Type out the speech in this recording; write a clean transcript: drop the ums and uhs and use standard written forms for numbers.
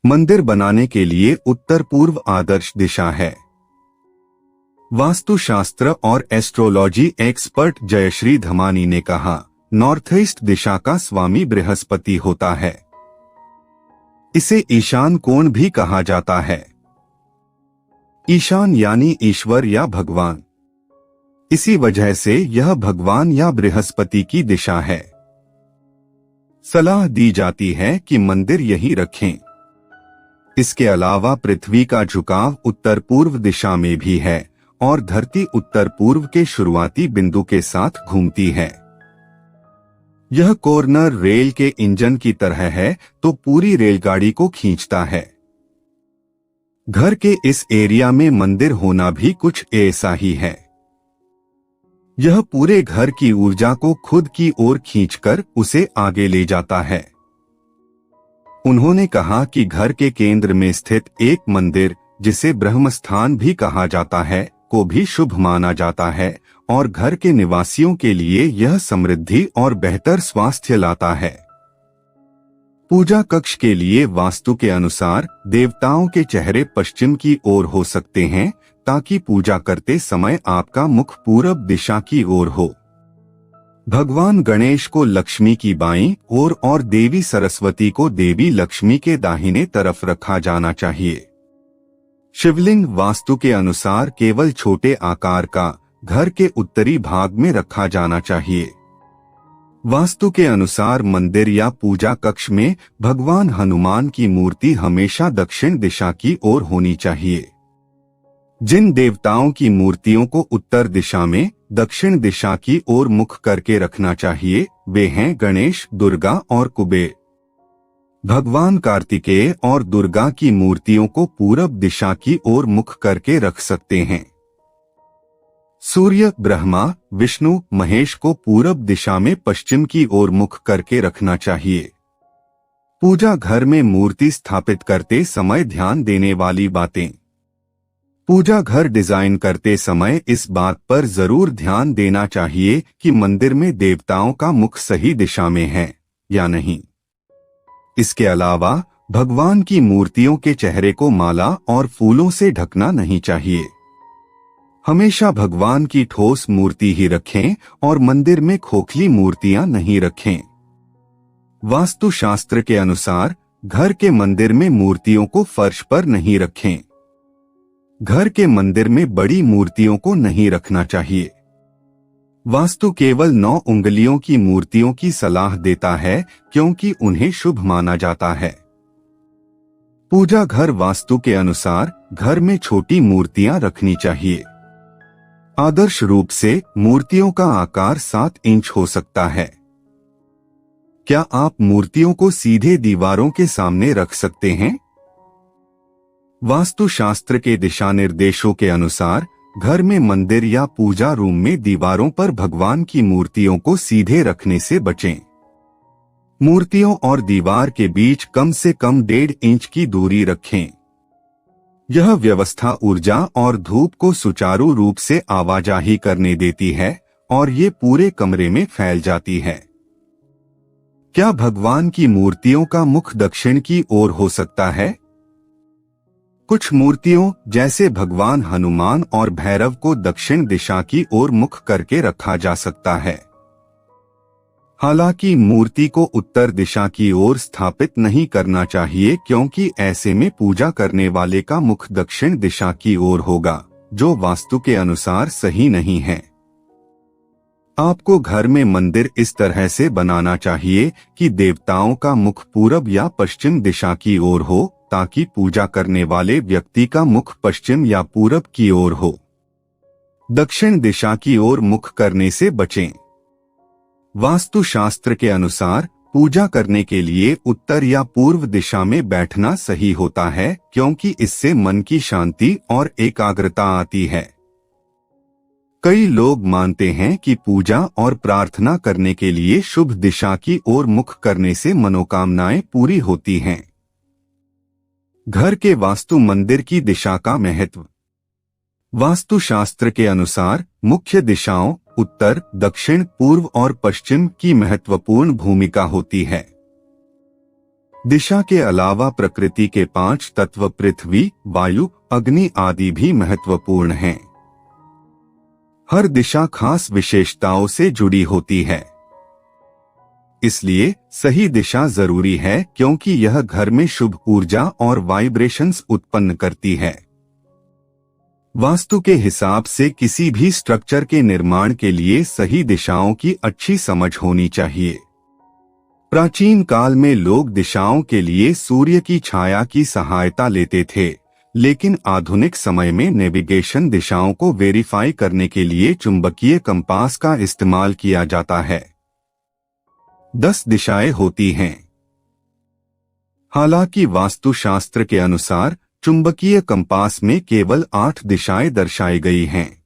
मंदिर बनाने के लिए उत्तर पूर्व आदर्श दिशा है। वास्तुशास्त्र और एस्ट्रोलॉजी एक्सपर्ट जयश्री धमानी ने कहा, नॉर्थ ईस्ट दिशा का स्वामी बृहस्पति होता है। इसे ईशान कोण भी कहा जाता है। ईशान यानी ईश्वर या भगवान। इसी वजह से यह भगवान या बृहस्पति की दिशा है। सलाह दी जाती है कि मंदिर यहीं रखें। इसके अलावा पृथ्वी का झुकाव उत्तर पूर्व दिशा में भी है और धरती उत्तर पूर्व के शुरुआती बिंदु के साथ घूमती है। यह कॉर्नर रेल के इंजन की तरह है तो पूरी रेलगाड़ी को खींचता है। घर के इस एरिया में मंदिर होना भी कुछ ऐसा ही है। यह पूरे घर की ऊर्जा को खुद की ओर खींचकर उसे आगे ले जाता है। उन्होंने कहा कि घर के केंद्र में स्थित एक मंदिर, जिसे ब्रह्मस्थान भी कहा जाता है, को भी शुभ माना जाता है और घर के निवासियों के लिए यह समृद्धि और बेहतर स्वास्थ्य लाता है। पूजा कक्ष के लिए वास्तु के अनुसार देवताओं के चेहरे पश्चिम की ओर हो सकते हैं ताकि पूजा करते समय आपका मुख पूरब दिशा की ओर हो। भगवान गणेश को लक्ष्मी की बाईं ओर और देवी सरस्वती को देवी लक्ष्मी के दाहिने तरफ रखा जाना चाहिए। शिवलिंग वास्तु के अनुसार केवल छोटे आकार का घर के उत्तरी भाग में रखा जाना चाहिए। वास्तु के अनुसार मंदिर या पूजा कक्ष में भगवान हनुमान की मूर्ति हमेशा दक्षिण दिशा की ओर होनी चाहिए। जिन देवताओं की मूर्तियों को उत्तर दिशा में दक्षिण दिशा की ओर मुख करके रखना चाहिए, वे हैं गणेश, दुर्गा और कुबेर। भगवान कार्तिकेय और दुर्गा की मूर्तियों को पूरब दिशा की ओर मुख करके रख सकते हैं। सूर्य, ब्रह्मा, विष्णु, महेश को पूरब दिशा में पश्चिम की ओर मुख करके रखना चाहिए। पूजा घर में मूर्ति स्थापित करते समय ध्यान देने वाली बातें। पूजा घर डिजाइन करते समय इस बात पर जरूर ध्यान देना चाहिए कि मंदिर में देवताओं का मुख सही दिशा में है या नहीं। इसके अलावा भगवान की मूर्तियों के चेहरे को माला और फूलों से ढकना नहीं चाहिए। हमेशा भगवान की ठोस मूर्ति ही रखें और मंदिर में खोखली मूर्तियां नहीं रखें। वास्तुशास्त्र के अनुसार घर के मंदिर में मूर्तियों को फर्श पर नहीं रखें। घर के मंदिर में बड़ी मूर्तियों को नहीं रखना चाहिए। वास्तु केवल 9 उंगलियों की मूर्तियों की सलाह देता है क्योंकि उन्हें शुभ माना जाता है। पूजा घर वास्तु के अनुसार घर में छोटी मूर्तियां रखनी चाहिए। आदर्श रूप से मूर्तियों का आकार 7 इंच हो सकता है। क्या आप मूर्तियों को सीधे दीवारों के सामने रख सकते हैं? वास्तुशास्त्र के दिशा निर्देशों के अनुसार घर में मंदिर या पूजा रूम में दीवारों पर भगवान की मूर्तियों को सीधे रखने से बचें। मूर्तियों और दीवार के बीच कम से कम 1.5 इंच की दूरी रखें। यह व्यवस्था ऊर्जा और धूप को सुचारू रूप से आवाजाही करने देती है और ये पूरे कमरे में फैल जाती है। क्या भगवान की मूर्तियों का मुख दक्षिण की ओर हो सकता है? कुछ मूर्तियों जैसे भगवान हनुमान और भैरव को दक्षिण दिशा की ओर मुख करके रखा जा सकता है। हालांकि मूर्ति को उत्तर दिशा की ओर स्थापित नहीं करना चाहिए क्योंकि ऐसे में पूजा करने वाले का मुख दक्षिण दिशा की ओर होगा, जो वास्तु के अनुसार सही नहीं है। आपको घर में मंदिर इस तरह से बनाना चाहिए कि देवताओं का मुख पूरब या पश्चिम दिशा की ओर हो ताकि पूजा करने वाले व्यक्ति का मुख पश्चिम या पूरब की ओर हो। दक्षिण दिशा की ओर मुख करने से बचें। वास्तुशास्त्र के अनुसार पूजा करने के लिए उत्तर या पूर्व दिशा में बैठना सही होता है क्योंकि इससे मन की शांति और एकाग्रता आती है। कई लोग मानते हैं कि पूजा और प्रार्थना करने के लिए शुभ दिशा की ओर मुख करने से मनोकामनाएं पूरी होती हैं। घर के वास्तु मंदिर की दिशा का महत्व। वास्तुशास्त्र के अनुसार मुख्य दिशाओं उत्तर, दक्षिण, पूर्व और पश्चिम की महत्वपूर्ण भूमिका होती है। दिशा के अलावा प्रकृति के 5 तत्व पृथ्वी, वायु, अग्नि आदि भी महत्वपूर्ण हैं। हर दिशा खास विशेषताओं से जुड़ी होती है, इसलिए सही दिशा जरूरी है क्योंकि यह घर में शुभ ऊर्जा और वाइब्रेशंस उत्पन्न करती है। वास्तु के हिसाब से किसी भी स्ट्रक्चर के निर्माण के लिए सही दिशाओं की अच्छी समझ होनी चाहिए। प्राचीन काल में लोग दिशाओं के लिए सूर्य की छाया की सहायता लेते थे, लेकिन आधुनिक समय में नेविगेशन दिशाओं को वेरीफाई करने के लिए चुंबकीय कंपास का इस्तेमाल किया जाता है। 10 दिशाएं होती हैं। हालांकि वास्तुशास्त्र के अनुसार चुंबकीय कंपास में केवल 8 दिशाएं दर्शाई गई हैं।